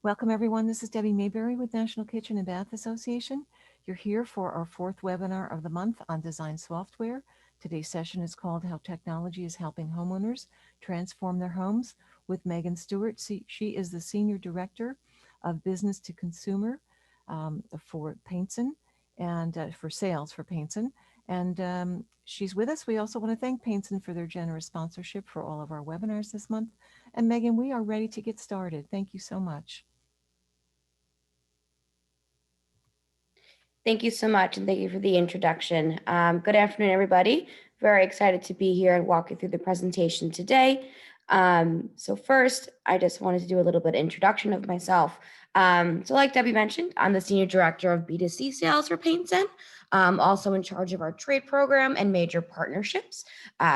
Welcome everyone. This is Debbie Mayberry with National Kitchen and Bath Association. You're here for our fourth webinar of the month on design software. Today's session is called How Technology is Helping Homeowners Transform Their Homes with Meghan Stewart. She is the Senior Director of Business to Consumer for Paintzen and for sales for Paintzen. And she's with us. We also want to thank Paintzen for their generous sponsorship for all of our webinars this month. And Meghan, we are ready to get started. Thank you so much. Thank you so much, and thank you for the introduction. Good afternoon, everybody. Very excited to be here and walk you through the presentation today. So first, I just wanted to do a little bit of introduction of myself. So like Debbie mentioned, I'm the Senior Director of B2C Sales for Paintzen, also in charge of our trade program and major partnerships.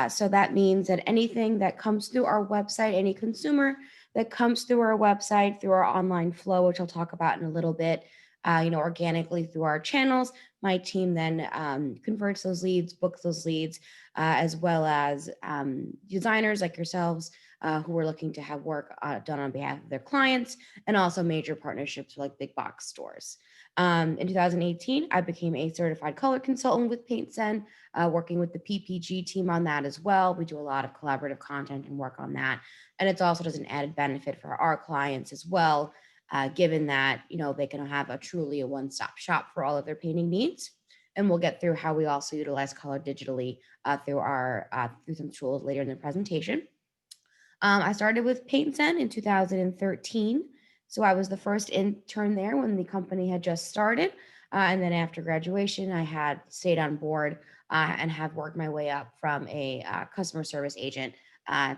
So that means that anything that comes through our website, any consumer that comes through our website, through our online flow, which I'll talk about in a little bit, organically through our channels. My team then converts those leads, books those leads, as well as designers like yourselves who are looking to have work done on behalf of their clients, and also major partnerships with like big box stores. In 2018, I became a certified color consultant with Paintzen, working with the PPG team on that as well. We do a lot of collaborative content and work on that. And it's also does an added benefit for our clients as well, given that, they can have a one-stop shop for all of their painting needs. And we'll get through how we also utilize color digitally through some tools later in the presentation. I started with Paintzen in 2013. So I was the first intern there when the company had just started. And then after graduation, I had stayed on board and have worked my way up from a customer service agent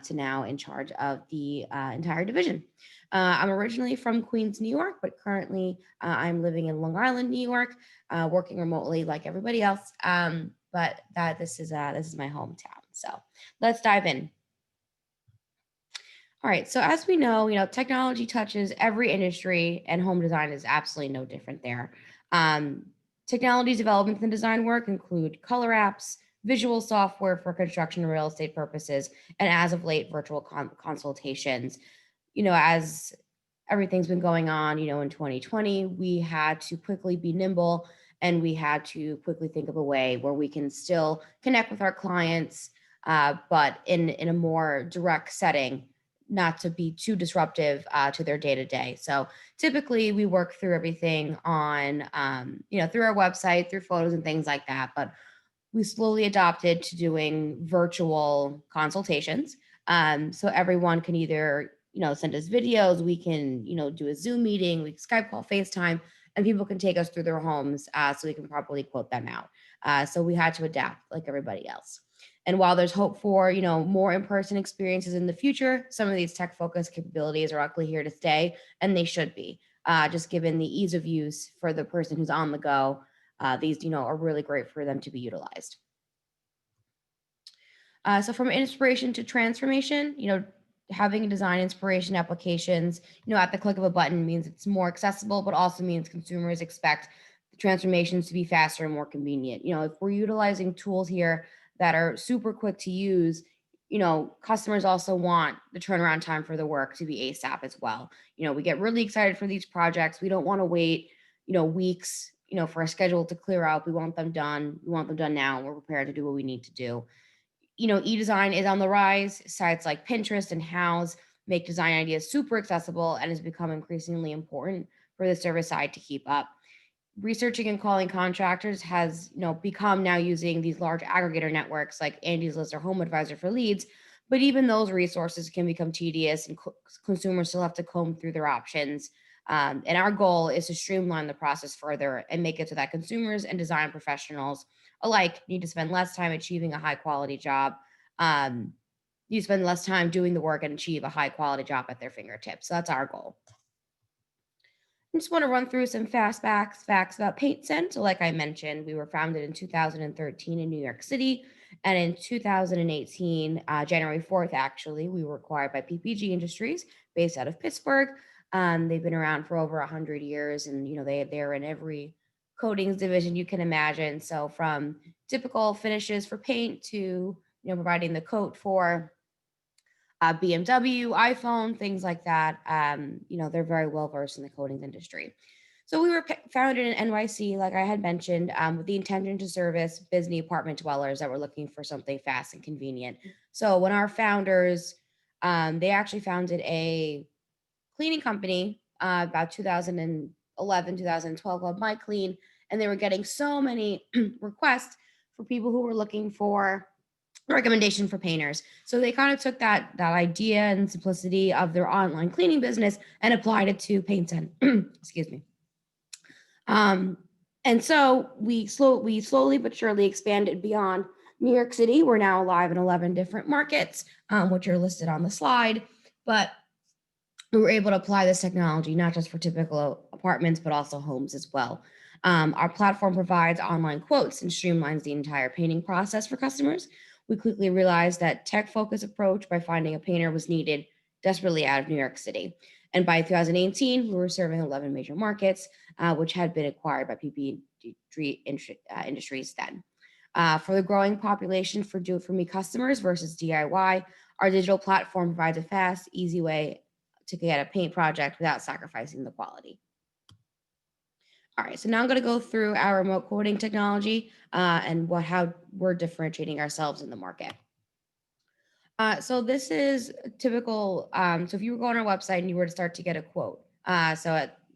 to now in charge of the entire division. I'm originally from Queens, New York, but currently I'm living in Long Island, New York, working remotely like everybody else. But this is my hometown. So let's dive in. All right. So as we know, technology touches every industry, and home design is absolutely no different there. Technology development and design work include color apps, visual software for construction and real estate purposes, and as of late, virtual consultations. As everything's been going on, in 2020, we had to quickly be nimble, and we had to quickly think of a way where we can still connect with our clients, but in a more direct setting, not to be too disruptive to their day-to-day. So typically we work through everything on, through our website, through photos and things like that. But we slowly adopted to doing virtual consultations. So everyone can either, send us videos, we can, do a Zoom meeting, we can Skype call, FaceTime, and people can take us through their homes so we can properly quote them out. So we had to adapt like everybody else. And while there's hope for, more in-person experiences in the future, some of these tech-focused capabilities are likely here to stay, and they should be, just given the ease of use for the person who's on the go. These, are really great for them to be utilized. So from inspiration to transformation, having design inspiration applications, at the click of a button means it's more accessible, but also means consumers expect the transformations to be faster and more convenient. If we're utilizing tools here that are super quick to use, customers also want the turnaround time for the work to be ASAP as well. We get really excited for these projects. We don't want to wait, weeks, for a schedule to clear out. We want them done. We want them done now. We're prepared to do what we need to do. E-design is on the rise. Sites like Pinterest and Houzz make design ideas super accessible and has become increasingly important for the service side to keep up. Researching and calling contractors has become now using these large aggregator networks like Angie's List or Home Advisor for leads, but even those resources can become tedious, and consumers still have to comb through their options. And our goal is to streamline the process further and make it so that consumers and design professionals alike need to spend less time achieving a high quality job. You spend less time doing the work and achieve a high quality job at their fingertips. So that's our goal. I just want to run through some facts about Paintzen. So like I mentioned, we were founded in 2013 in New York City. And in 2018, January 4th, actually, we were acquired by PPG Industries based out of Pittsburgh. They've been around for over 100 years, and they're in every coatings division you can imagine. So from typical finishes for paint to providing the coat for BMW, iPhone, things like that. They're very well versed in the coatings industry. So we were founded in NYC, like I had mentioned, with the intention to service busy apartment dwellers that were looking for something fast and convenient. So when our founders, they actually founded a cleaning company about 2011, 2012 called My Clean, and they were getting so many requests for people who were looking for recommendation for painters. So they kind of took that idea and simplicity of their online cleaning business and applied it to Paintzen. Excuse me. Um, and so we slowly but surely expanded beyond New York City. We're now live in 11 different markets, which are listed on the slide. But we were able to apply this technology not just for typical apartments, but also homes as well. Our platform provides online quotes and streamlines the entire painting process for customers. We quickly realized that tech-focused approach by finding a painter was needed desperately out of New York City. And by 2018, we were serving 11 major markets, which had been acquired by PPG Industries then. For the growing population for do-it-for-me customers versus DIY, our digital platform provides a fast, easy way to get a paint project without sacrificing the quality. All right, so now I'm going to go through our remote quoting technology and how we're differentiating ourselves in the market. So this is typical. So if you were going on our website and you were to start to get a quote,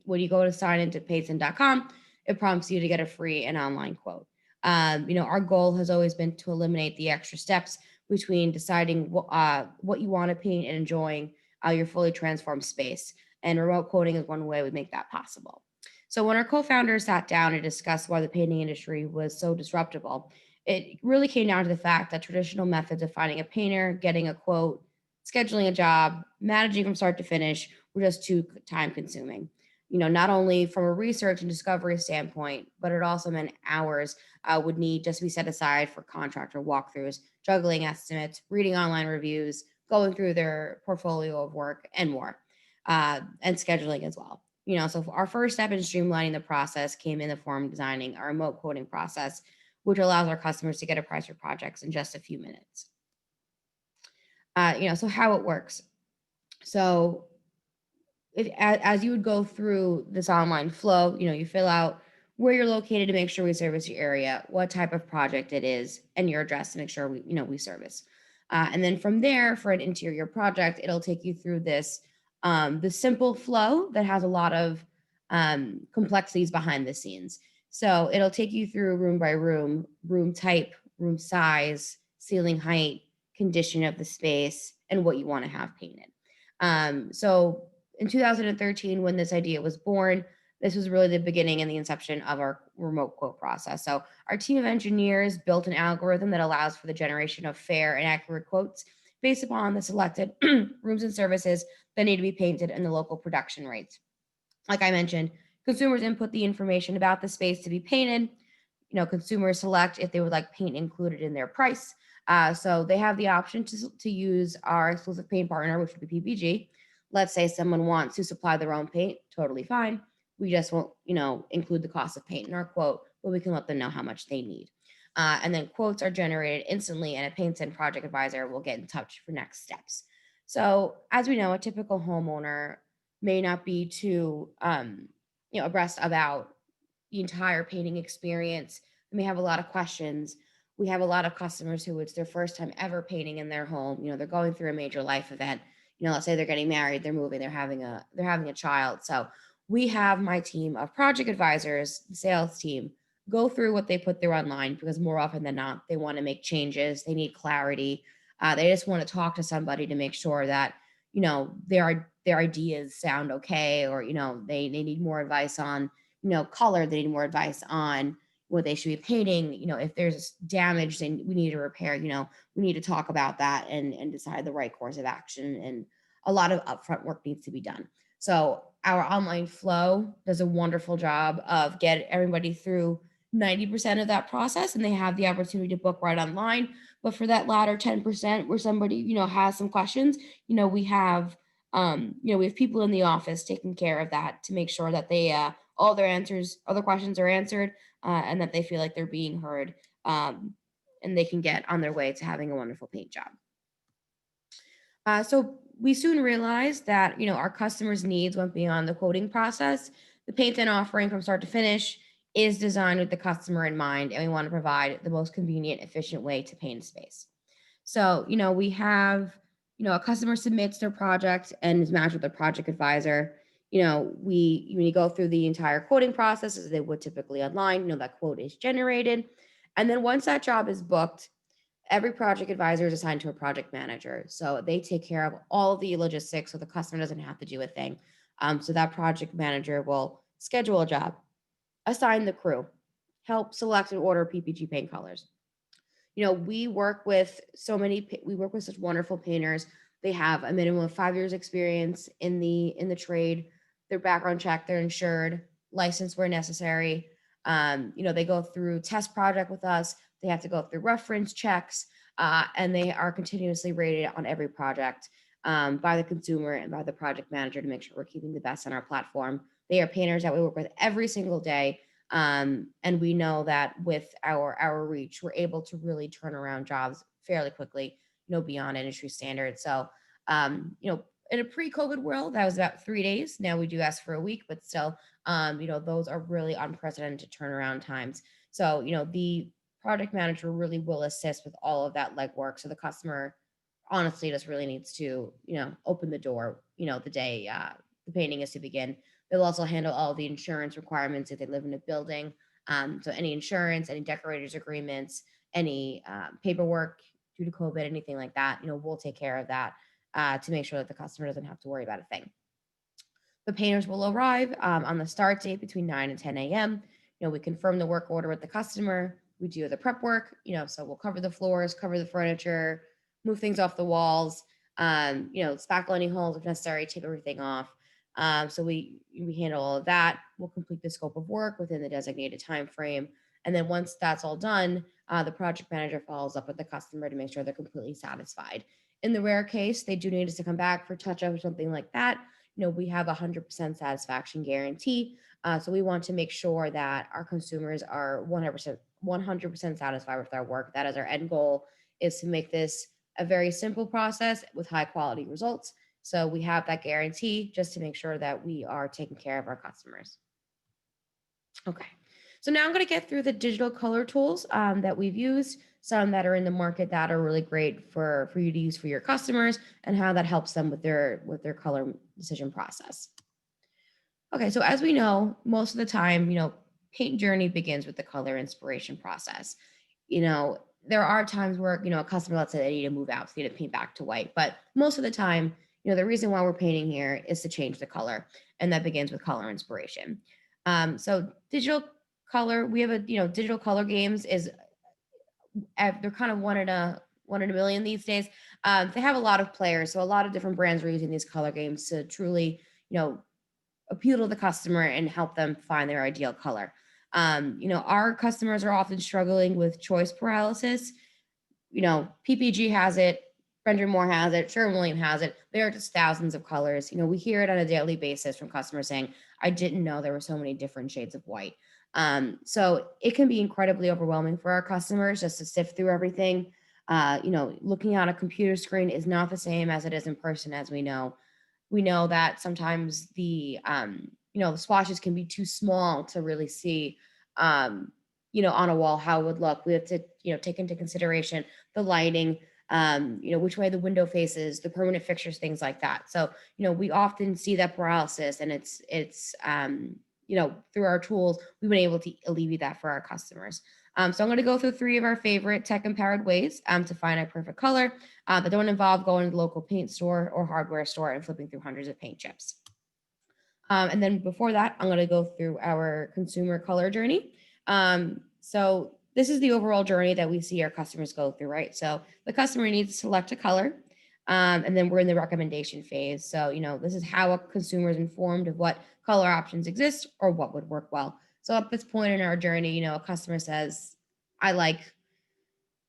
when you go to sign into Paintzen.com, it prompts you to get a free and online quote. Our goal has always been to eliminate the extra steps between deciding what you want to paint and enjoying your fully transformed space. And remote quoting is one way we make that possible. So when our co-founders sat down and discussed why the painting industry was so disruptible, it really came down to the fact that traditional methods of finding a painter, getting a quote, scheduling a job, managing from start to finish were just too time consuming. Not only from a research and discovery standpoint, but it also meant hours would need just to be set aside for contractor walkthroughs, juggling estimates, reading online reviews, going through their portfolio of work, and more, and scheduling as well. So our first step in streamlining the process came in the form of designing a remote quoting process, which allows our customers to get a price for projects in just a few minutes. So how it works. So as you would go through this online flow, you fill out where you're located to make sure we service your area, what type of project it is, and your address to make sure we service. And then from there, for an interior project, it'll take you through the simple flow that has a lot of complexities behind the scenes. So it'll take you through room by room type, room size, ceiling height, condition of the space, and what you want to have painted. So in 2013, when this idea was born, this was really the beginning and the inception of our remote quote process. So our team of engineers built an algorithm that allows for the generation of fair and accurate quotes based upon the selected rooms and services that need to be painted and the local production rates. Like I mentioned, consumers input the information about the space to be painted. Consumers select if they would like paint included in their price. So they have the option to use our exclusive paint partner, which would be PPG. Let's say someone wants to supply their own paint, totally fine. We just won't, include the cost of paint in our quote, but we can let them know how much they need. And then quotes are generated instantly, and a Paintzen project advisor will get in touch for next steps. So as we know, a typical homeowner may not be too, abreast about the entire painting experience. They may have a lot of questions. We have a lot of customers who it's their first time ever painting in their home. They're going through a major life event. Let's say they're getting married, they're moving, they're having a child. So we have my team of project advisors, the sales team, go through what they put there online, because more often than not, they want to make changes. They need clarity. They just want to talk to somebody to make sure that, their ideas sound okay, or, they need more advice on, color. They need more advice on what they should be painting. If there's damage, then we need to repair, we need to talk about that and decide the right course of action. And a lot of upfront work needs to be done. So our online flow does a wonderful job of getting everybody through 90% of that process, and they have the opportunity to book right online. But for that latter 10% where somebody, has some questions, we have people in the office taking care of that to make sure that they all their questions are answered, and that they feel like they're being heard, and they can get on their way to having a wonderful paint job. So we soon realized that, our customers' needs went beyond the quoting process. The Paintzen offering from start to finish is designed with the customer in mind, and we want to provide the most convenient, efficient way to paint a space. So, we have, a customer submits their project and is matched with a project advisor. When you go through the entire quoting process as they would typically online, that quote is generated. And then once that job is booked, every project advisor is assigned to a project manager. So they take care of all the logistics so the customer doesn't have to do a thing. So that project manager will schedule a job, assign the crew, help select and order PPG paint colors. We work with such wonderful painters. They have a minimum of 5 years experience in the trade. Their background check, they're insured, licensed where necessary. They go through test project with us. They have to go through reference checks, and they are continuously rated on every project by the consumer and by the project manager to make sure we're keeping the best on our platform. They are painters that we work with every single day. And we know that with our reach, we're able to really turn around jobs fairly quickly, beyond industry standards. So, in a pre-COVID world, that was about 3 days. Now we do ask for a week, but still, those are really unprecedented turnaround times. So, the project manager really will assist with all of that legwork. So the customer honestly just really needs to, open the door, the day the painting is to begin. They'll also handle all the insurance requirements if they live in a building. So any insurance, any decorators agreements, any paperwork due to COVID, anything like that, we'll take care of that to make sure that the customer doesn't have to worry about a thing. The painters will arrive on the start date between 9 and 10 a.m. We confirm the work order with the customer. We do the prep work, so we'll cover the floors, cover the furniture, move things off the walls, spackle any holes if necessary, take everything off. So we handle all of that. We'll complete the scope of work within the designated time frame. And then once that's all done, the project manager follows up with the customer to make sure they're completely satisfied. In the rare case they do need us to come back for touch up or something like that, we have a 100% satisfaction guarantee. So we want to make sure that our consumers are 100% satisfied with our work. That is our end goal, is to make this a very simple process with high quality results. So we have that guarantee just to make sure that we are taking care of our customers. Okay. So now I'm going to get through the digital color tools that we've used, some that are in the market that are really great for you to use for your customers, and how that helps them with their color decision process. Okay, so as we know, most of the time, paint journey begins with the color inspiration process. There are times where, a customer, let's say they need to move out, so they need to paint back to white. But most of the time, the reason why we're painting here is to change the color. And that begins with color inspiration. So digital color, we have digital color games they're kind of one in a million these days. They have a lot of players. So a lot of different brands are using these color games to truly, appeal to the customer and help them find their ideal color. Our customers are often struggling with choice paralysis. PPG has it, Brendan Moore has it, Sherwin-Williams has it. There are just thousands of colors. We hear it on a daily basis from customers saying, I didn't know there were so many different shades of white. So it can be incredibly overwhelming for our customers just to sift through everything. Looking on a computer screen is not the same as it is in person, as we know. We know that sometimes the swatches can be too small to really see, on a wall how it would look. We have to, take into consideration the lighting, which way the window faces, the permanent fixtures, things like that. So, we often see that paralysis, and it's through our tools, we've been able to alleviate that for our customers. So I'm going to go through 3 of our favorite tech-empowered ways to find a perfect color that don't involve going to the local paint store or hardware store and flipping through hundreds of paint chips. And then before that, I'm going to go through our consumer color journey. So this is the overall journey that we see our customers go through, right? So the customer needs to select a color, and then we're in the recommendation phase. So, this is how a consumer is informed of what color options exist or what would work well. So at this point in our journey, a customer says, I like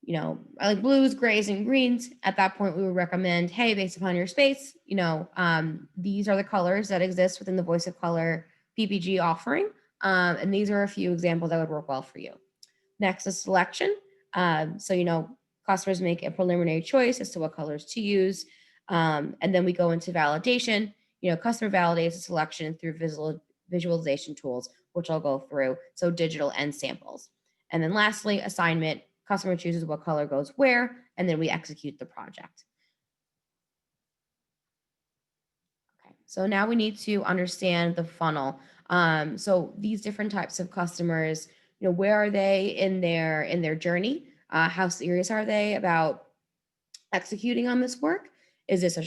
blues, grays, and greens. At that point, we would recommend, hey, based upon your space, these are the colors that exist within the Voice of Color PPG offering. And these are a few examples that would work well for you. Next is selection. So, customers make a preliminary choice as to what colors to use. And then we go into validation. Customer validates a selection through visualization tools, which I'll go through. So digital and samples. And then lastly, assignment. Customer chooses what color goes where, and then we execute the project. Okay, so now we need to understand the funnel. So these different types of customers, where are they in their journey? How serious are they about executing on this work? Is this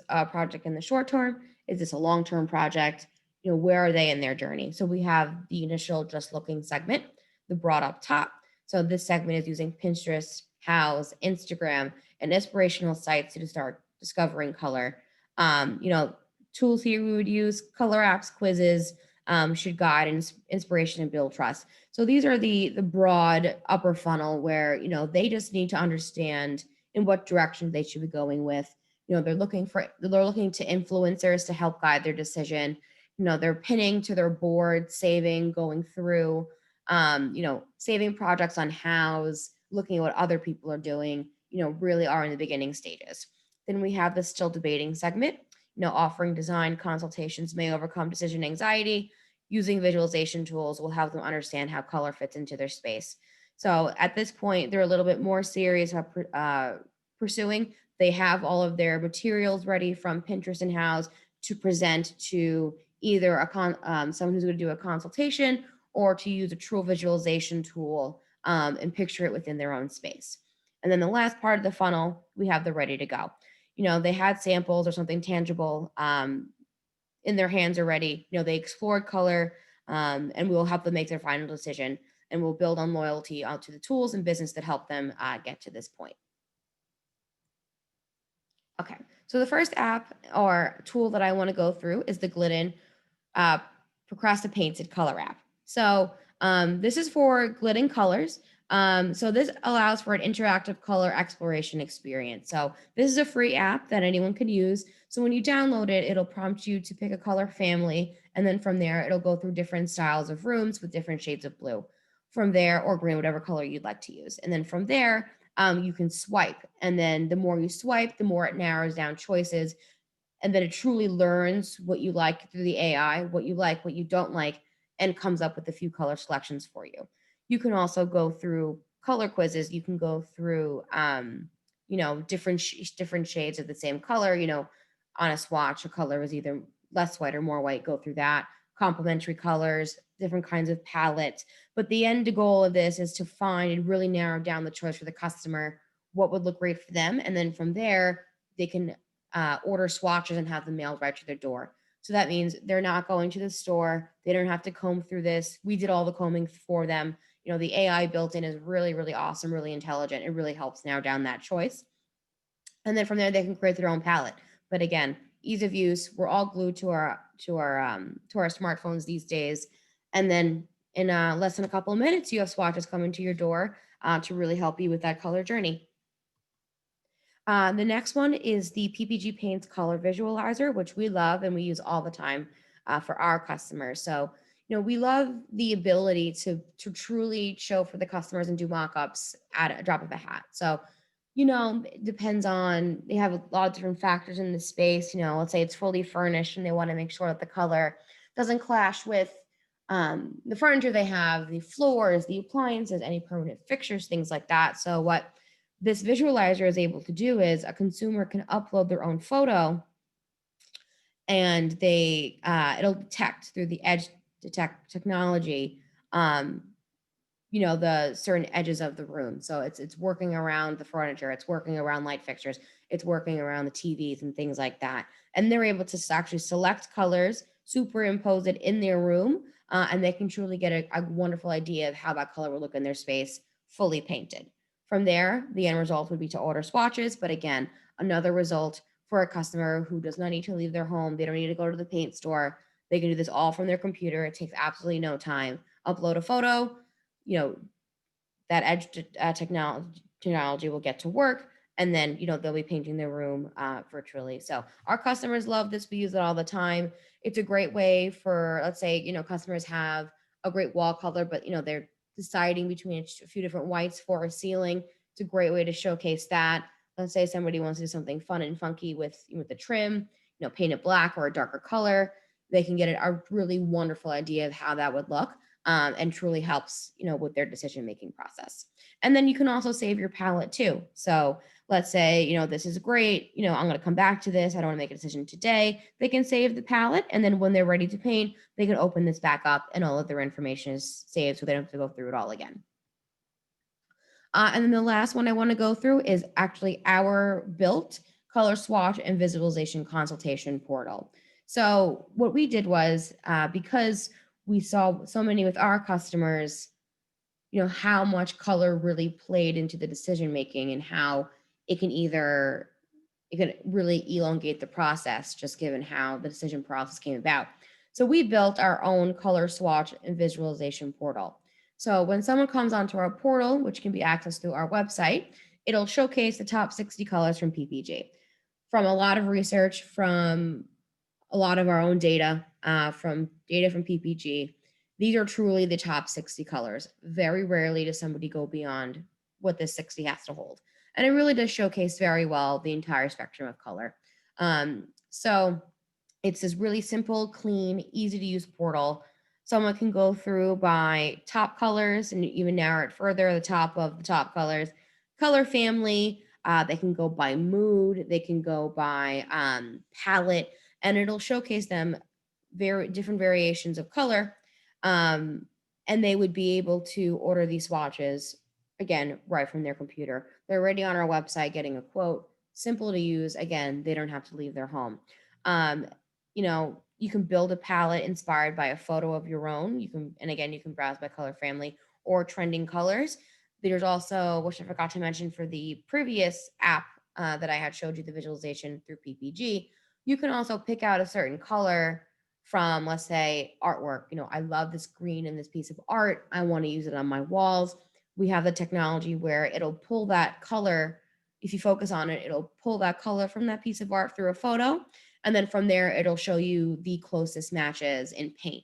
a project in the short term? Is this a long-term project? Where are they in their journey? So we have the initial just looking segment, the broad up top. So this segment is using Pinterest, Houzz, Instagram, and inspirational sites to start discovering color. Tools here we would use: color apps, quizzes, should guide and inspiration and build trust. So these are the broad upper funnel where they just need to understand in what direction they should be going with. They're looking to influencers to help guide their decision. They're pinning to their board, saving, going through, saving projects on Houzz, looking at what other people are doing, really are in the beginning stages. Then we have the still debating segment. Offering design consultations may overcome decision anxiety. Using visualization tools will help them understand how color fits into their space. So at this point, they're a little bit more serious about pursuing. They have all of their materials ready from Pinterest and Houzz to present to either someone who's going to do a consultation, or to use a true visualization tool and picture it within their own space. And then the last part of the funnel, we have the ready to go. They had samples or something tangible in their hands already. They explored color, and we will help them make their final decision, and we'll build on loyalty to the tools and business that help them get to this point. Okay, so the first app or tool that I want to go through is the Glidden Painted color app. So this is for Glidden colors. So this allows for an interactive color exploration experience. So this is a free app that anyone can use. So when you download it, it'll prompt you to pick a color family. And then from there, it'll go through different styles of rooms with different shades of blue from there, or green, whatever color you'd like to use. And then from there, you can swipe. And then the more you swipe, the more it narrows down choices. And then it truly learns what you like through the AI, what you like, what you don't like, and comes up with a few color selections for you. You can also go through color quizzes. You can go through, different shades of the same color. On a swatch, a color is either less white or more white. Go through that. Complementary colors, different kinds of palettes. But the end goal of this is to find and really narrow down the choice for the customer, what would look great for them. And then from there, they can order swatches and have them mailed right to their door. So that means they're not going to the store. They don't have to comb through this. We did all the combing for them. The AI built in is really, really awesome, really intelligent. It really helps narrow down that choice. And then from there, they can create their own palette. But again, ease of use. We're all glued to our smartphones these days. And then in less than a couple of minutes, you have swatches coming to your door to really help you with that color journey. The next one is the PPG Paints Color Visualizer, which we love and we use all the time for our customers. So, we love the ability to truly show for the customers and do mock-ups at a drop of a hat. So, it depends on, they have a lot of different factors in the space. Let's say it's fully furnished and they want to make sure that the color doesn't clash with the furniture they have, the floors, the appliances, any permanent fixtures, things like that. So what this visualizer is able to do is a consumer can upload their own photo, and it'll detect through the edge detect technology, the certain edges of the room. So it's working around the furniture, it's working around light fixtures, it's working around the TVs and things like that. And they're able to actually select colors, superimpose it in their room, and they can truly get a wonderful idea of how that color will look in their space fully painted. From there, the end result would be to order swatches. But again, another result for a customer who does not need to leave their home. They don't need to go to the paint store. They can do this all from their computer. It takes absolutely no time. Upload a photo, that edge technology will get to work. And then, they'll be painting their room virtually. So our customers love this. We use it all the time. It's a great way for, let's say, customers have a great wall color, but, they're deciding between a few different whites for a ceiling. It's a great way to showcase that. let's say somebody wants to do something fun and funky with the trim, paint it black or a darker color. They can get a really wonderful idea of how that would look, and truly helps, with their decision making process. And then you can also save your palette too. So let's say, this is great. I'm going to come back to this. I don't want to make a decision today. They can save the palette. And then when they're ready to paint, they can open this back up and all of their information is saved so they don't have to go through it all again. And then the last one I want to go through is actually our built color swatch and visualization consultation portal. So what we did was, because we saw so many with our customers, how much color really played into the decision making and how it can really elongate the process, just given how the decision process came about. So we built our own color swatch and visualization portal. So when someone comes onto our portal, which can be accessed through our website, it'll showcase the top 60 colors from PPG. From a lot of research, from a lot of our own data, from PPG, these are truly the top 60 colors. Very rarely does somebody go beyond what this 60 has to hold. And it really does showcase very well the entire spectrum of color. So it's this really simple, clean, easy to use portal. Someone can go through by top colors and even narrow it further, the top of the top colors, color family. They can go by mood. They can go by palette, and it'll showcase them very different variations of color. And they would be able to order these swatches again right from their computer. They're already on our website getting a quote. Simple to use. Again, they don't have to leave their home. You can build a palette inspired by a photo of your own. You can browse by color family or trending colors. There's also, which I forgot to mention for the previous app that I had showed you the visualization through PPG, you can also pick out a certain color from, let's say, artwork. I love this green in this piece of art. I want to use it on my walls. We have the technology where it'll pull that color. If you focus on it, it'll pull that color from that piece of art through a photo. And then from there, it'll show you the closest matches in paint.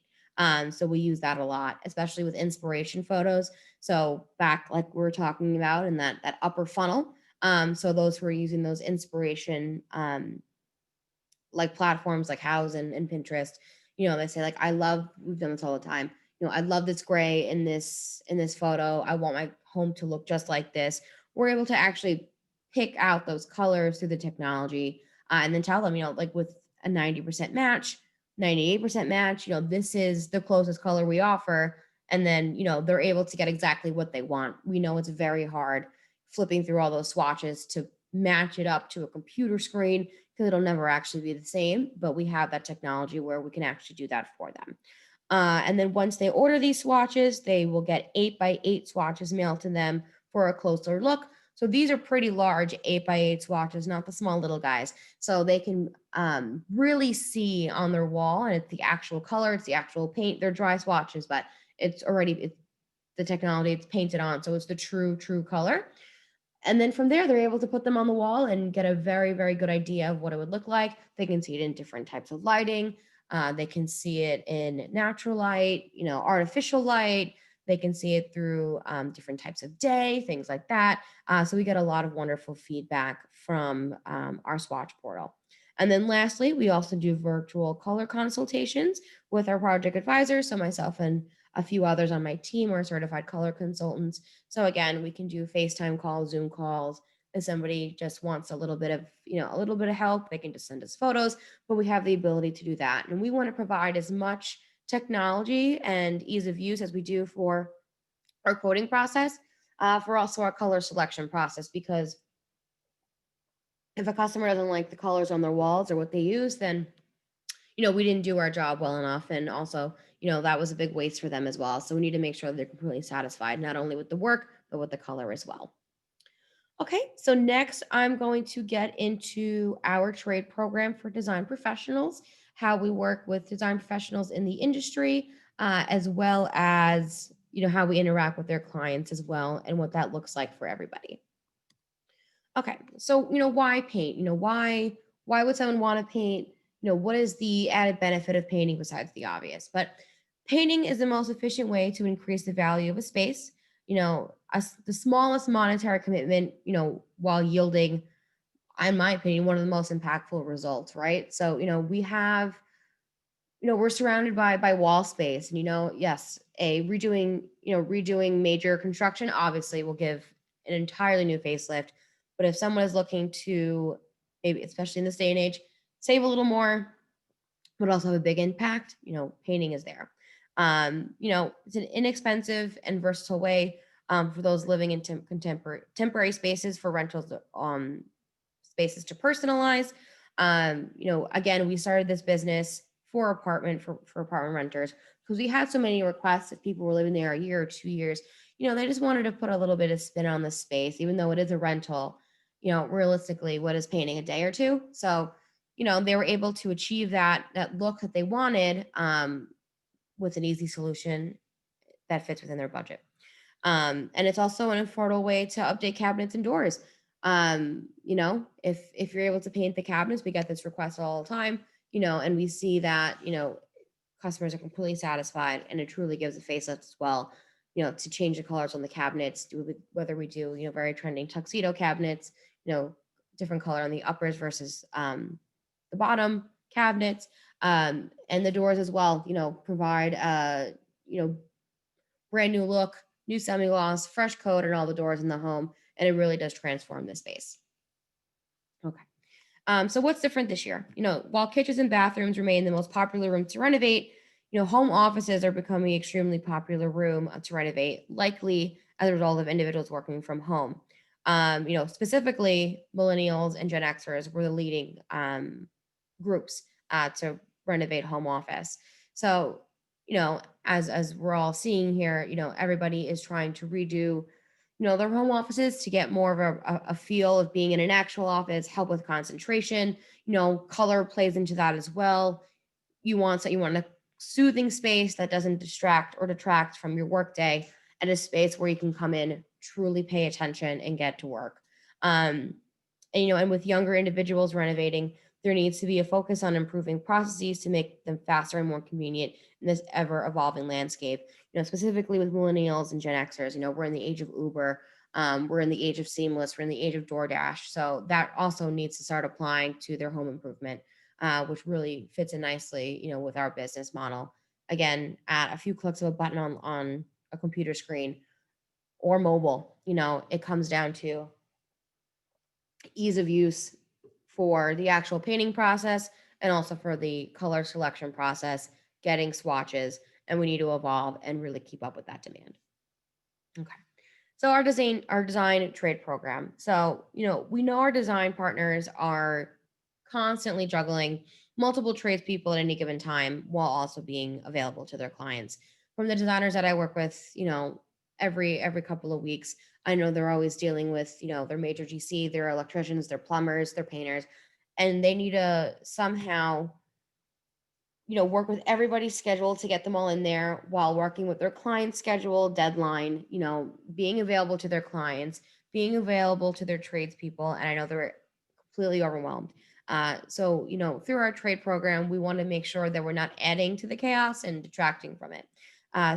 So we use that a lot, especially with inspiration photos. So back, like we were talking about, in that upper funnel. So those who are using those inspiration like platforms like House and Pinterest, they say like, we've done this all the time. I love this gray in this photo. I want my home to look just like this. We're able to actually pick out those colors through the technology, and then tell them, like with a 90% match, 98% match, this is the closest color we offer. And then, they're able to get exactly what they want. We know it's very hard flipping through all those swatches to match it up to a computer screen, because it'll never actually be the same. But we have that technology where we can actually do that for them. And then once they order these swatches, they will get 8x8 swatches mailed to them for a closer look. So these are pretty large 8x8 swatches, not the small little guys. So they can really see on their wall, and it's the actual color, it's the actual paint. They're dry swatches, but it's the technology, it's painted on. So it's the true color. And then from there, they're able to put them on the wall and get a very, very good idea of what it would look like. They can see it in different types of lighting. They can see it in natural light, artificial light. They can see it through different types of day, things like that. So we get a lot of wonderful feedback from our Swatch portal. And then lastly, we also do virtual color consultations with our project advisors. So myself and a few others on my team are certified color consultants. So again, we can do FaceTime calls, Zoom calls. If somebody just wants a little bit of help, they can just send us photos, but we have the ability to do that. And we want to provide as much technology and ease of use as we do for our quoting process, for also our color selection process, because if a customer doesn't like the colors on their walls or what they use, then we didn't do our job well enough. And also, that was a big waste for them as well. So we need to make sure they're completely satisfied, not only with the work, but with the color as well. Okay, so next I'm going to get into our trade program for design professionals, how we work with design professionals in the industry, as well as, how we interact with their clients as well, and what that looks like for everybody. Okay, so, why paint? Why would someone want to paint? What is the added benefit of painting besides the obvious? But painting is the most efficient way to increase the value of a space. The smallest monetary commitment, while yielding in my opinion, one of the most impactful results, right? So, we have, we're surrounded by wall space, and yes, a redoing major construction obviously will give an entirely new facelift. But if someone is looking to, maybe especially in this day and age, save a little more but also have a big impact, painting is there. It's an inexpensive and versatile way for those living in contemporary temporary spaces for rentals, spaces to personalize. Again, we started this business for apartment renters because we had so many requests. If people were living there a year or 2 years, they just wanted to put a little bit of spin on the space, even though it is a rental. Realistically, what is painting, a day or two? So, they were able to achieve that look that they wanted, with an easy solution that fits within their budget. And it's also an affordable way to update cabinets and doors. If you're able to paint the cabinets, we get this request all the time, and we see that, customers are completely satisfied, and it truly gives a facelift as well, to change the colors on the cabinets, whether we do, very trending tuxedo cabinets, different color on the uppers versus the bottom cabinets, and the doors as well, provide brand new look, new semi-gloss, fresh coat on all the doors in the home, and it really does transform the space. Okay. So what's different this year? While kitchens and bathrooms remain the most popular rooms to renovate, home offices are becoming extremely popular room to renovate, likely as a result of individuals working from home. Specifically, millennials and Gen Xers were the leading groups to renovate home office. So, as we're all seeing here, everybody is trying to redo, their home offices to get more of a feel of being in an actual office, help with concentration. Color plays into that as well. You want a soothing space that doesn't distract or detract from your workday, and a space where you can come in, truly pay attention, and get to work. And with younger individuals renovating, there needs to be a focus on improving processes to make them faster and more convenient in this ever evolving landscape. Specifically with millennials and Gen Xers, we're in the age of Uber, we're in the age of Seamless, we're in the age of DoorDash. So that also needs to start applying to their home improvement, which really fits in nicely, with our business model. Again, at a few clicks of a button on a computer screen or mobile, it comes down to ease of use for the actual painting process and also for the color selection process, getting swatches, and we need to evolve and really keep up with that demand. Okay. So our design trade program. So, we know our design partners are constantly juggling multiple tradespeople at any given time while also being available to their clients. From the designers that I work with, every couple of weeks, I know they're always dealing with, their major GC, their electricians, their plumbers, their painters, and they need to somehow, work with everybody's schedule to get them all in there while working with their client's schedule, deadline, being available to their clients, being available to their tradespeople. And I know they're completely overwhelmed. So, through our trade program, we want to make sure that we're not adding to the chaos and detracting from it.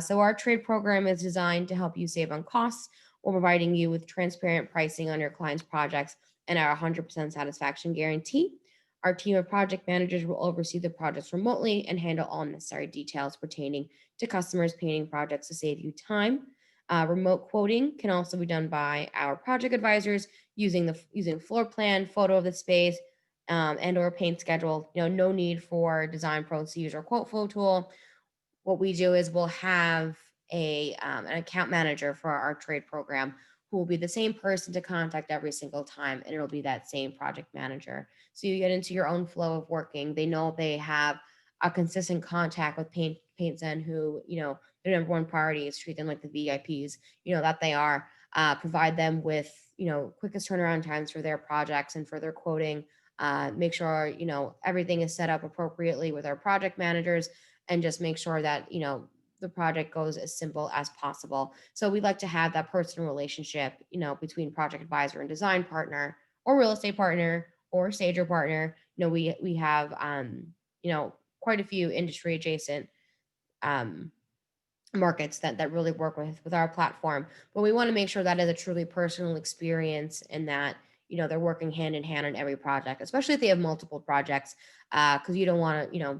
So our trade program is designed to help you save on costs while providing you with transparent pricing on your client's projects and our 100% satisfaction guarantee. Our team of project managers will oversee the projects remotely and handle all necessary details pertaining to customers' painting projects to save you time. Remote quoting can also be done by our project advisors using floor plan, photo of the space, and/or paint schedule. No need for design pros to use our quote flow tool. What we do is we'll have an account manager for our trade program who will be the same person to contact every single time, and it'll be that same project manager. So you get into your own flow of working. They know they have a consistent contact with Paintzen, who, their number one priority is treat them like the VIPs, that they are. Provide them with, quickest turnaround times for their projects and for their quoting. Make sure, everything is set up appropriately with our project managers, and just make sure that, the project goes as simple as possible. So we like to have that personal relationship, between project advisor and design partner or real estate partner or stager partner. We have, quite a few industry adjacent markets that really work with our platform, but we want to make sure that is a truly personal experience, and that, they're working hand in hand on every project, especially if they have multiple projects, because you don't want to,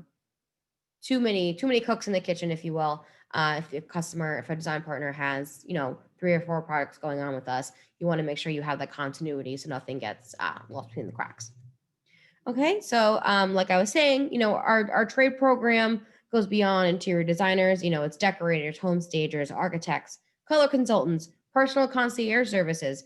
too many cooks in the kitchen, if you will. If a design partner has, 3 or 4 products going on with us, you want to make sure you have that continuity so nothing gets lost between the cracks. Okay, so like I was saying, our trade program goes beyond interior designers. It's decorators, home stagers, architects, color consultants, personal concierge services.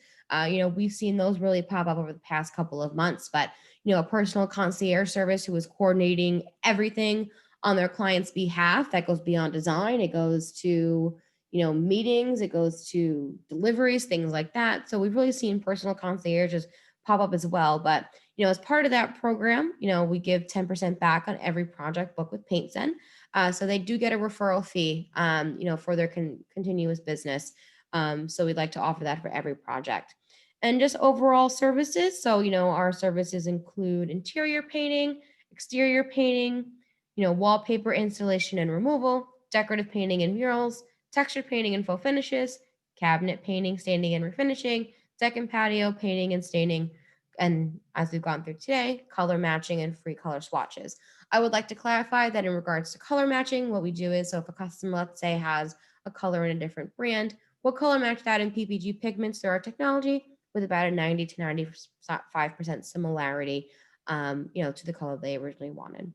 We've seen those really pop up over the past couple of months, but a personal concierge service who is coordinating everything on their client's behalf, that goes beyond design. It goes to meetings, it goes to deliveries, things like that. So we've really seen personal concierges pop up as well. But as part of that program, we give 10% back on every project booked with Paintzen. So they do get a referral fee, for their continuous business. So we'd like to offer that for every project. And just overall services. So, our services include interior painting, exterior painting, wallpaper installation and removal, decorative painting and murals, texture painting and faux finishes, cabinet painting, staining and refinishing, deck and patio painting and staining, and as we've gone through today, color matching and free color swatches. I would like to clarify that in regards to color matching, what we do is, so if a customer, let's say, has a color in a different brand, we'll color match that in PPG pigments through our technology with about a 90 to 95% similarity, to the color they originally wanted.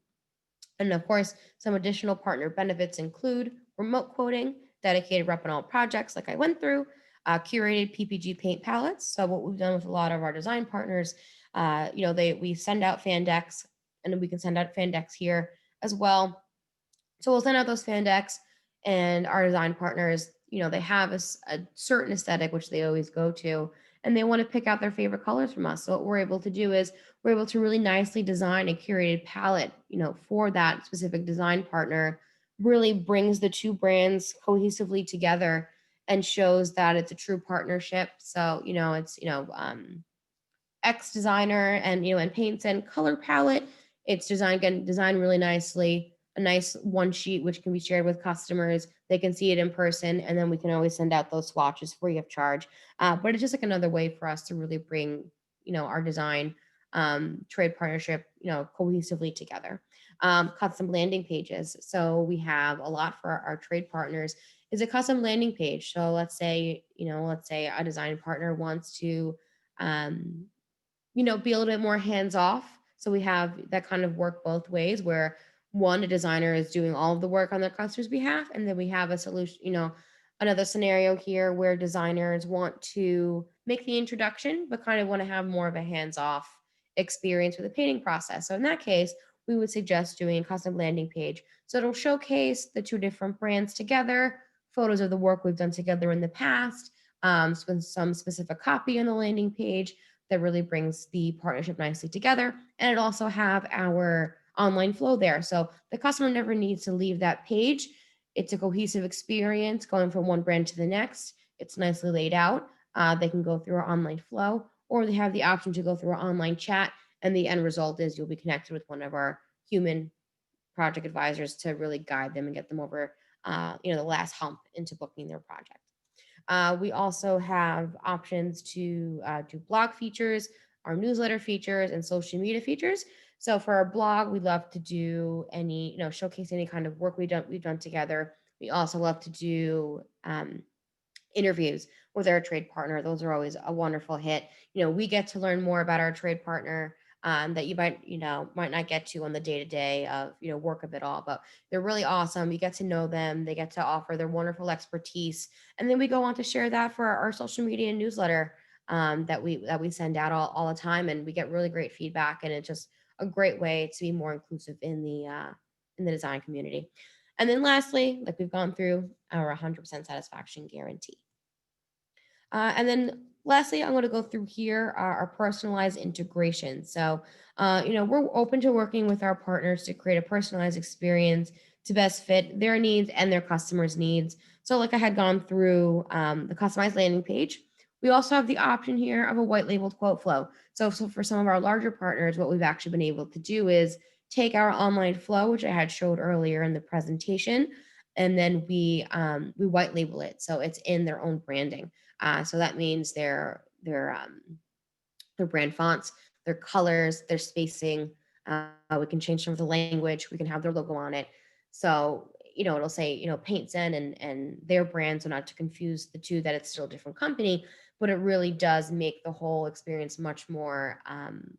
And of course, some additional partner benefits include remote quoting, dedicated rep on all projects like I went through, curated PPG paint palettes. So what we've done with a lot of our design partners, we send out fan decks, and we can send out fan decks here as well. So we'll send out those fan decks, and our design partners, they have a certain aesthetic which they always go to, and they want to pick out their favorite colors from us. So what we're able to do is we're able to really nicely design a curated palette, for that specific design partner. Really brings the two brands cohesively together and shows that it's a true partnership. So it's X designer and Paintzen color palette. It's designed really nicely. A nice one sheet which can be shared with customers. They can see it in person, and then we can always send out those swatches free of charge. But it's just like another way for us to really bring our design trade partnership cohesively together. Custom landing pages. So we have a lot for our trade partners. Is a custom landing page. So let's say a design partner wants to be a little bit more hands off. So we have that kind of work both ways, where one, a designer is doing all of the work on their customer's behalf, and then we have a solution, another scenario here where designers want to make the introduction, but kind of want to have more of a hands off experience with the painting process. So in that case, we would suggest doing a custom landing page. So it'll showcase the two different brands together, photos of the work we've done together in the past, some specific copy on the landing page that really brings the partnership nicely together. And it also have our online flow there. So the customer never needs to leave that page. It's a cohesive experience going from one brand to the next. It's nicely laid out. They can go through our online flow, or they have the option to go through our online chat. And the end result is you'll be connected with one of our human project advisors to really guide them and get them over, the last hump into booking their project. We also have options to do blog features, our newsletter features, and social media features. So for our blog, we love to do showcase any kind of work we've done together. We also love to do interviews with our trade partner. Those are always a wonderful hit. We get to learn more about our trade partner that you might not get to on the day-to-day of work of it all, but they're really awesome. You get to know them. They get to offer their wonderful expertise, and then we go on to share that for our social media and newsletter that we send out all the time, and we get really great feedback, and it's just a great way to be more inclusive in the design community. And then lastly, like we've gone through, our 100% satisfaction guarantee. And then lastly, I'm going to go through here our personalized integration. So, we're open to working with our partners to create a personalized experience to best fit their needs and their customers' needs. So like I had gone through the customized landing page, we also have the option here of a white labeled quote flow. So for some of our larger partners, what we've actually been able to do is take our online flow, which I had showed earlier in the presentation, and then we white label it. So it's in their own branding. So that means their brand fonts, their colors, their spacing. We can change some of the language. We can have their logo on it. So, it'll say, Paintzen and their brand. So not to confuse the two, that it's still a different company, but it really does make the whole experience much more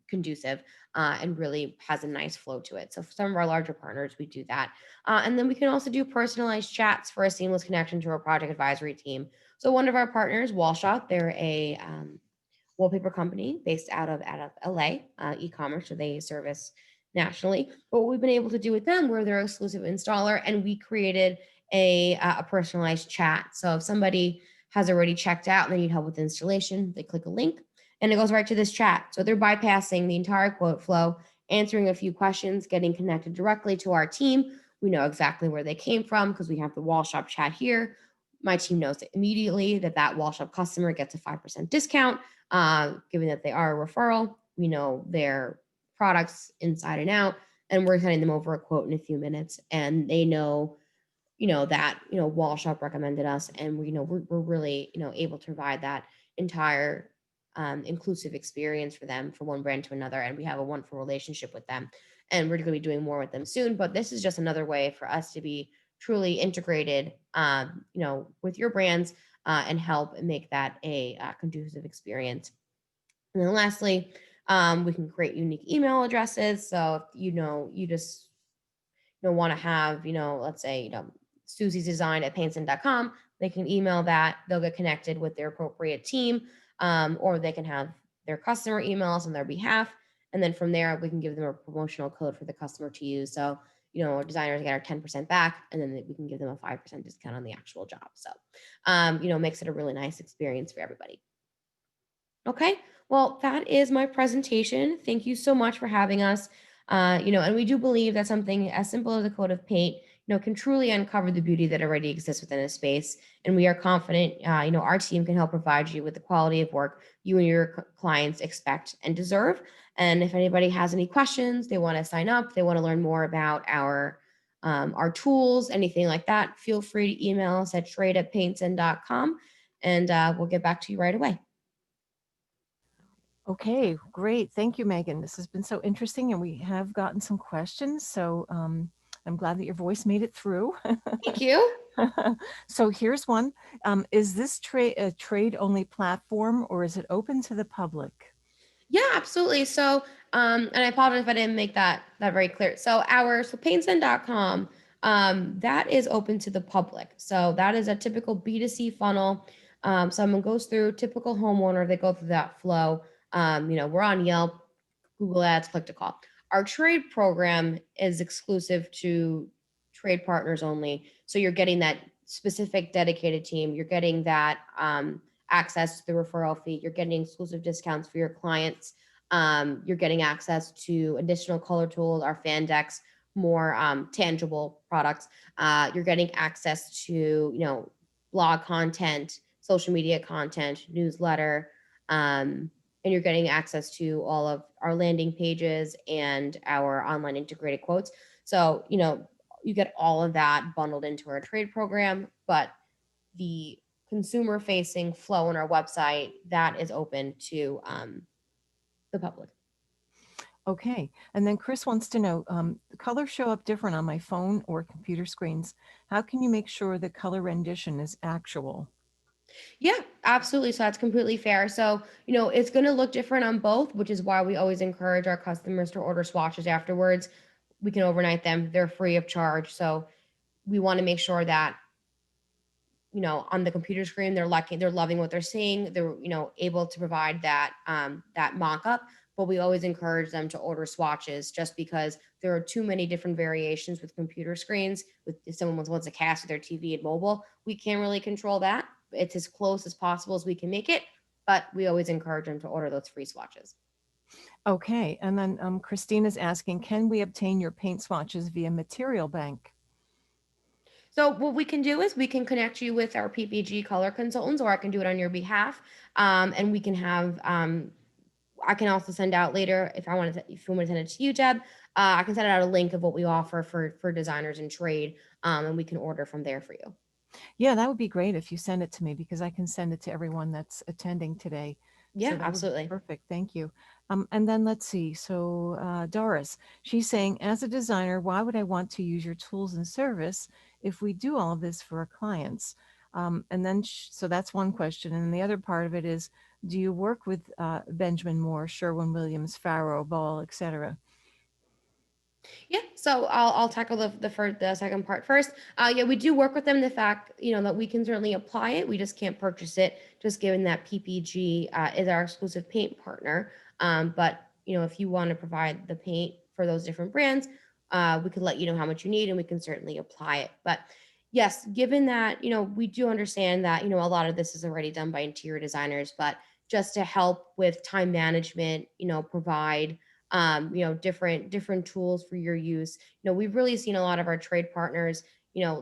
conducive and really has a nice flow to it. So for some of our larger partners, we do that. And then we can also do personalized chats for a seamless connection to our project advisory team. So one of our partners, Wallshot, they're a wallpaper company based out of LA, e-commerce, so they service nationally. But what we've been able to do with them, we're their exclusive installer, and we created a personalized chat. So if somebody has already checked out and they need help with installation, they click a link and it goes right to this chat. So they're bypassing the entire quote flow, answering a few questions, getting connected directly to our team. We know exactly where they came from because we have the wall shop chat here. My team knows immediately that wall shop customer gets a 5% discount. Given that they are a referral, we know their products inside and out, and we're sending them over a quote in a few minutes, and they know, that, Wall Shop recommended us, and we're really, able to provide that entire inclusive experience for them from one brand to another, and we have a wonderful relationship with them, and we're going to be doing more with them soon. But this is just another way for us to be truly integrated, with your brands and help make that a conducive experience. And then lastly, we can create unique email addresses. So if you just want to have, let's say, Susie's Design at Paintzen.com, they can email that. They'll get connected with their appropriate team, or they can have their customer emails on their behalf. And then from there, we can give them a promotional code for the customer to use. So, our designers get our 10% back, and then we can give them a 5% discount on the actual job. So, makes it a really nice experience for everybody. Okay, well, that is my presentation. Thank you so much for having us. And we do believe that something as simple as a coat of paint, can truly uncover the beauty that already exists within a space. And we are confident, our team can help provide you with the quality of work you and your clients expect and deserve. And if anybody has any questions, they want to sign up, they want to learn more about our tools, anything like that, feel free to email us at trade@paintzen.com, and we'll get back to you right away. Okay, great. Thank you, Megan. This has been so interesting, and we have gotten some questions. So I'm glad that your voice made it through. Thank you. So here's one. Is this a trade-only platform, or is it open to the public? Yeah, absolutely. So, and I apologize if I didn't make that very clear. So Paintzen.com, that is open to the public. So that is a typical B2C funnel. Someone goes through typical homeowner, they go through that flow. We're on Yelp, Google Ads, click to call. Our trade program is exclusive to trade partners only. So you're getting that specific dedicated team. You're getting that access to the referral fee. You're getting exclusive discounts for your clients. You're getting access to additional color tools, our fan decks, more tangible products. You're getting access to, blog content, social media content, newsletter, and you're getting access to all of our landing pages and our online integrated quotes. So, you get all of that bundled into our trade program, but the consumer facing flow on our website, that is open to the public. Okay. And then Chris wants to know, the colors show up different on my phone or computer screens. How can you make sure the color rendition is actual? Yeah, absolutely. So that's completely fair. So, it's going to look different on both, which is why we always encourage our customers to order swatches afterwards. We can overnight them, they're free of charge. So, we want to make sure that, on the computer screen, they're loving what they're seeing. They're, able to provide that mock-up, but we always encourage them to order swatches just because there are too many different variations with computer screens. If someone wants to cast with their TV and mobile, we can't really control that. It's as close as possible as we can make it, but we always encourage them to order those free swatches. Okay. And then Christina's asking, can we obtain your paint swatches via Material Bank? So what we can do is we can connect you with our PPG color consultants, or I can do it on your behalf, and we can have. I can also send out later if if you want to send it to you, Deb. I can send out a link of what we offer for designers and trade, and we can order from there for you. Yeah, that would be great if you send it to me, because I can send it to everyone that's attending today. Yeah, So that would be absolutely. perfect. Thank you. And then let's see. So Doris, she's saying, as a designer, why would I want to use your tools and service if we do all of this for our clients? And then, so that's one question. And the other part of it is, do you work with Benjamin Moore, Sherwin-Williams, Farrow, Ball, etc.? Yeah, so I'll tackle the second part first. Yeah, we do work with them. The fact that we can certainly apply it, we just can't purchase it. Just given that PPG is our exclusive paint partner. But if you want to provide the paint for those different brands, we could let you know how much you need, and we can certainly apply it. But yes, given that we do understand that a lot of this is already done by interior designers, but just to help with time management, provide different tools for your use. We've really seen a lot of our trade partners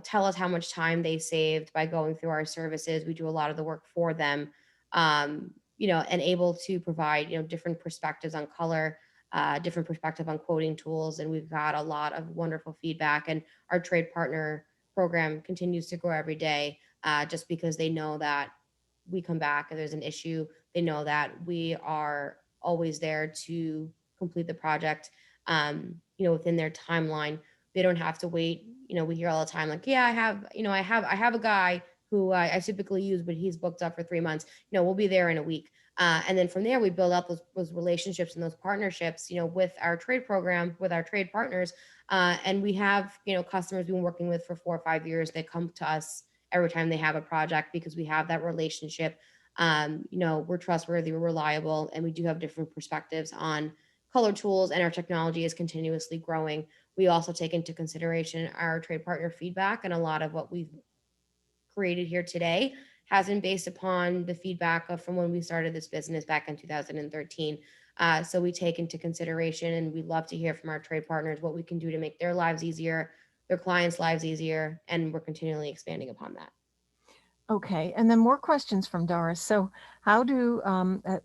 tell us how much time they saved by going through our services. We do a lot of the work for them, and able to provide different perspectives on color, different perspective on quoting tools. And we've got a lot of wonderful feedback, and our trade partner program continues to grow every day, just because they know that we come back and there's an issue. They know that we are always there to complete the project, within their timeline. They don't have to wait. We hear all the time, like, yeah, I have a guy who I typically use, but he's booked up for 3 months. We'll be there in a week. And then from there, we build up those relationships and those partnerships, with our trade program, with our trade partners. And we have, customers we've been working with for 4 or 5 years. They come to us every time they have a project because we have that relationship. We're trustworthy, we're reliable, and we do have different perspectives on color tools, and our technology is continuously growing. We also take into consideration our trade partner feedback, and a lot of what we've created here today has been based upon the feedback from when we started this business back in 2013. So we take into consideration, and we love to hear from our trade partners what we can do to make their lives easier, their clients' lives easier, and we're continually expanding upon that. Okay, and then more questions from Doris. So, how do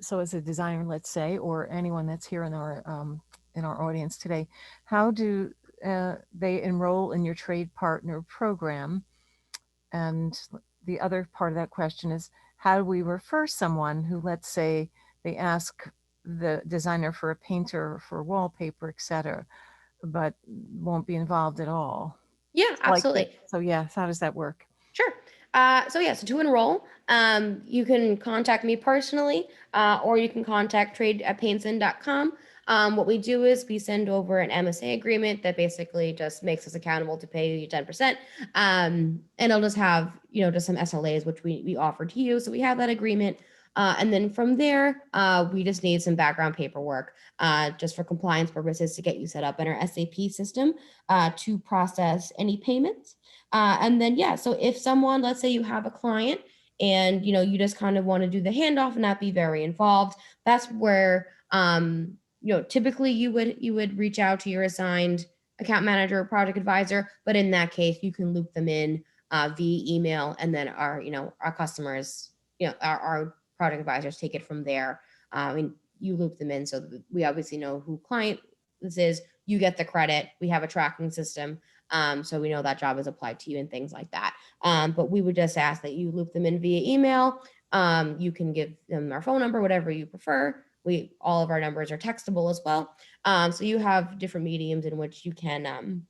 so as a designer, let's say, or anyone that's here in our audience today, how do they enroll in your trade partner program? And the other part of that question is, how do we refer someone who, let's say, they ask the designer for a painter for wallpaper, etc., but won't be involved at all? Yeah, Like that. absolutely. So, yeah, how does that work? Sure. So to enroll, you can contact me personally, or you can contact trade at paintzen.com. What we do is we send over an MSA agreement that basically just makes us accountable to pay you 10%. And it'll just have, just some SLAs, which we offer to you. So we have that agreement. And then from there, we just need some background paperwork, just for compliance purposes, to get you set up in our SAP system, to process any payments. And then, yeah, so if someone, let's say you have a client and, you just kind of want to do the handoff and not be very involved, that's where, typically you would reach out to your assigned account manager or project advisor. But in that case, you can loop them in via email, and then our customers, our project advisors take it from there. And you loop them in so that we obviously know who client this is. You get the credit. We have a tracking system, so we know that job is applied to you and things like that. But we would just ask that you loop them in via email. You can give them our phone number, whatever you prefer. All of our numbers are textable as well. So you have different mediums in which you can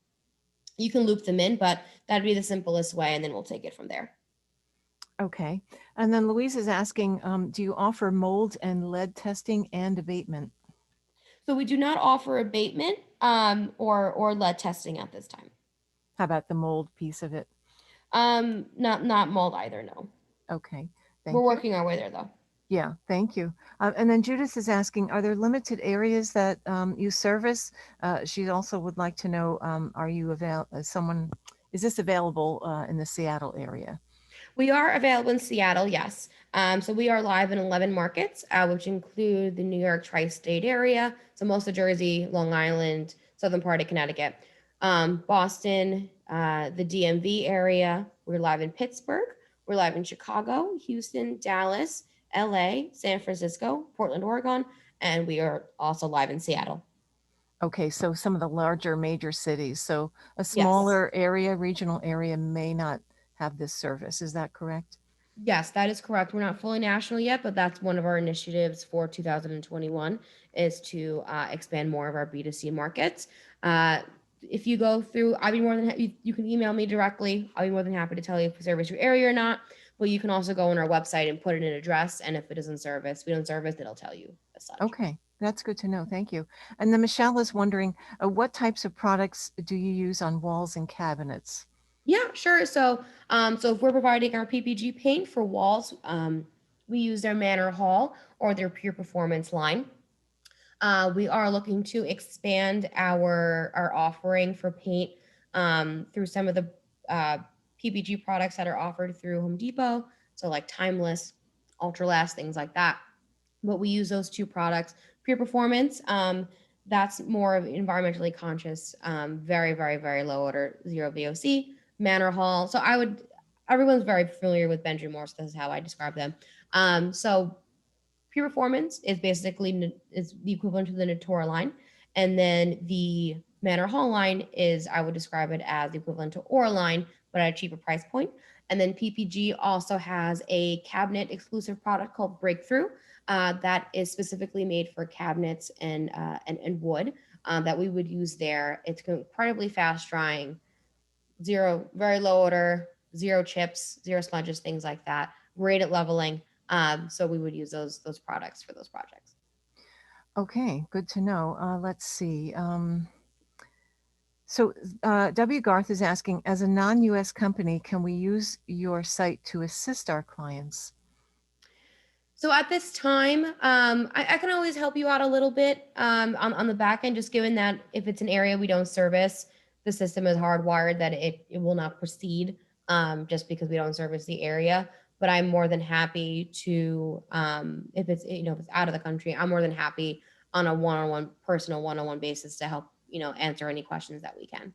loop them in, but that'd be the simplest way, and then we'll take it from there. Okay. And then Louise is asking, do you offer mold and lead testing and abatement? So we do not offer abatement, or lead testing at this time. How about the mold piece of it? Not mold either. No, Okay. we're Thank you. working our way there though. Yeah, thank you. And then Judith is asking, are there limited areas that you service? She also would like to know, are you is this available in the Seattle area? We are available in Seattle, yes. So we are live in 11 markets, which include the New York tri-state area, so most of Jersey, Long Island, southern part of Connecticut, Boston, the DMV area. We're live in Pittsburgh. We're live in Chicago, Houston, Dallas, LA, San Francisco, Portland, Oregon, and we are also live in Seattle. Okay, so some of the larger major cities. So a Yes. smaller area, regional area may not have this service. Is that correct? Yes, that is correct. We're not fully national yet, but that's one of our initiatives for 2021 is to expand more of our B2C markets. If you go through, I'd be more than you can email me directly. I'll be more than happy to tell you if we service your area or not. But you can also go on our website and put in an address, and if it isn't service, we don't service, it'll tell you as such. Okay, that's good to know. Thank you. And then Michelle is wondering, what types of products do you use on walls and cabinets? Yeah, sure. So if we're providing our PPG paint for walls, we use their Manor Hall or their Pure Performance line. We are looking to expand our offering for paint through some of the PPG products that are offered through Home Depot. So like Timeless, Ultralast, things like that. But we use those two products. Pure Performance, that's more of environmentally conscious, very, very, very low odor, zero VOC. Manor Hall. Everyone's very familiar with Benjamin Moore, so this is how I describe them. So Pure Performance is basically is the equivalent to the Natura line, and then the Manor Hall line is, I would describe it as the equivalent to Aura line, but at a cheaper price point. And then PPG also has a cabinet exclusive product called Breakthrough that is specifically made for cabinets and wood that we would use there. It's incredibly fast drying, zero, very low odor, zero chips, zero smudges, things like that. Great at leveling. So we would use those products for those projects. Okay, good to know. Let's see. So W. Garth is asking, as a non-US company, can we use your site to assist our clients? So at this time, I can always help you out a little bit on the back end, just given that if it's an area we don't service, the system is hardwired that it will not proceed just because we don't service the area. But I'm more than happy to, if it's if it's out of the country, I'm more than happy on a one-on-one, personal one-on-one basis to help answer any questions that we can.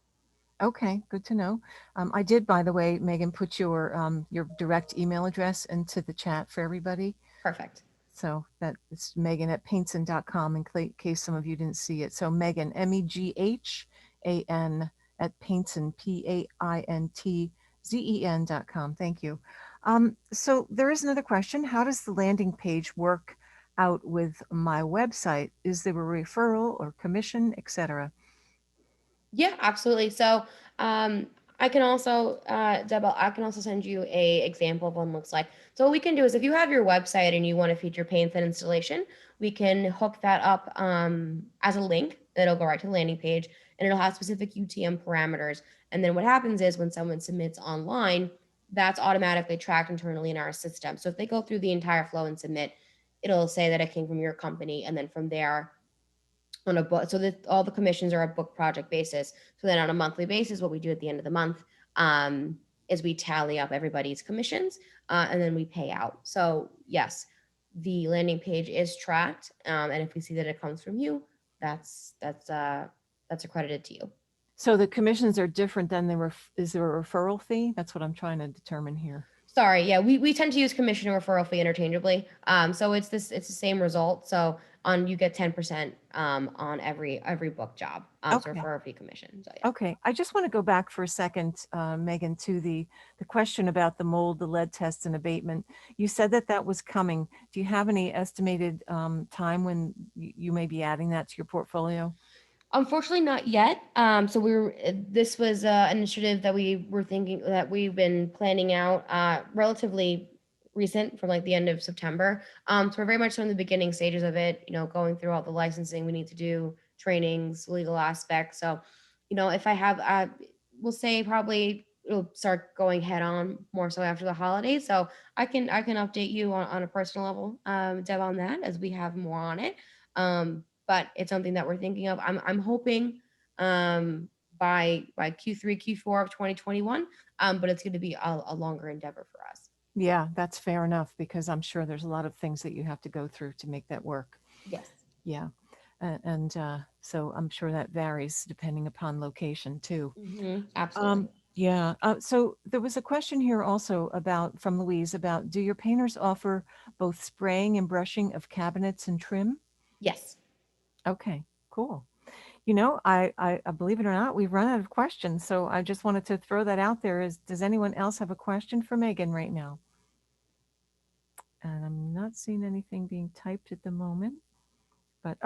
Okay, good to know. I did, by the way, Megan, put your direct email address into the chat for everybody. Perfect. So that it's Megan at paintzen.com in case some of you didn't see it. So Megan, Meghan at Paintzen, PAINTZEN.com. Thank you. So there is another question. How does the landing page work out with my website? Is there a referral or commission, etc.? Yeah, absolutely. So I can also, Deb, I can also send you a example of what one looks like. So what we can do is if you have your website and you want to feature Paintzen installation, we can hook that up as a link. It'll go right to the landing page and it'll have specific UTM parameters. And then what happens is when someone submits online, that's automatically tracked internally in our system. So if they go through the entire flow and submit, it'll say that it came from your company. And then from there, on a book, so that all the commissions are a book project basis. So then on a monthly basis, what we do at the end of the month is we tally up everybody's commissions and then we pay out. So yes, the landing page is tracked, and if we see that it comes from you, that's accredited to you. So the commissions are different than is there a referral fee? That's what I'm trying to determine here. Sorry, yeah, we tend to use commission and referral fee interchangeably. So it's the same result. So you get 10% on every book job. So Okay. referral fee commission. So yeah. Okay, I just want to go back for a second, Megan, to the question about the mold, the lead test and abatement. You said that was coming. Do you have any estimated time when you may be adding that to your portfolio? Unfortunately, not yet. So this was an initiative that we were thinking that we've been planning out relatively recent from like the end of September. So we're very much in the beginning stages of it, going through all the licensing we need to do, trainings, legal aspects. So, if I have, we'll say probably it'll start going head on more so after the holidays. So I can update you on a personal level, Deb, on that as we have more on it. But it's something that we're thinking of. I'm hoping by Q3, Q4 of 2021, but it's going to be a longer endeavor for us. Yeah, that's fair enough because I'm sure there's a lot of things that you have to go through to make that work. Yes. Yeah. And so I'm sure that varies depending upon location too. Absolutely. Yeah. So there was a question here also from Louise about, do your painters offer both spraying and brushing of cabinets and trim? Yes. Okay, cool. I believe it or not, we've run out of questions. So I just wanted to throw that out there. Does anyone else have a question for Megan right now? And I'm not seeing anything being typed at the moment. But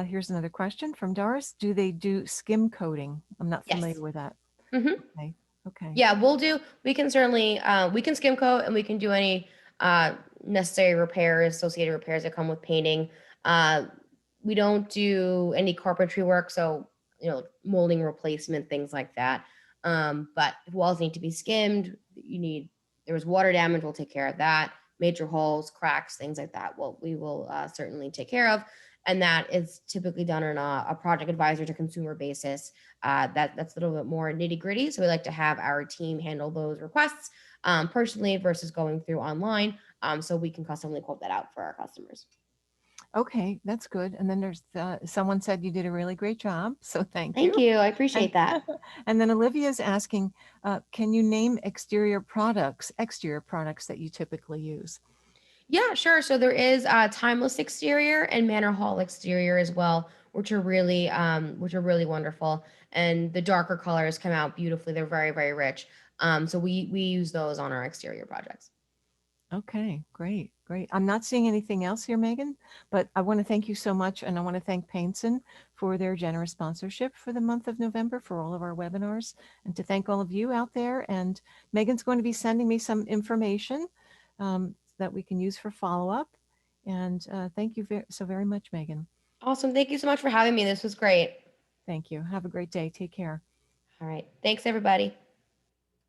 here's another question from Doris. Do they do skim coating? I'm not familiar Yes. with that. Mm-hmm. Okay. Okay. Yeah, we can certainly, we can skim coat and we can do any necessary repairs, associated repairs that come with painting. Uh, we don't do any carpentry work, so, molding replacement, things like that. But if walls need to be skimmed, there was water damage, we'll take care of that. Major holes, cracks, things like that, well, we will certainly take care of. And that is typically done on a project advisor to consumer basis. That's a little bit more nitty gritty. So we like to have our team handle those requests personally versus going through online, so we can customly quote that out for our customers. Okay, that's good. And then there's someone said you did a really great job, so thank Thank you. you. I And appreciate that. and then Olivia is asking, can you name exterior products that you typically use? Yeah, sure. So there is timeless exterior and manor hall exterior as well, which are really wonderful. And the darker colors come out beautifully. They're very, very rich. So we use those on our exterior projects. Okay, great, great. I'm not seeing anything else here, Megan, but I want to thank you so much, and I want to thank Paintzen for their generous sponsorship for the month of November for all of our webinars, and to thank all of you out there. And Megan's going to be sending me some information that we can use for follow-up. And thank you so very much, Megan. Awesome. Thank you so much for having me. This was great. Thank you. Have a great day. Take care. All right. Thanks, everybody.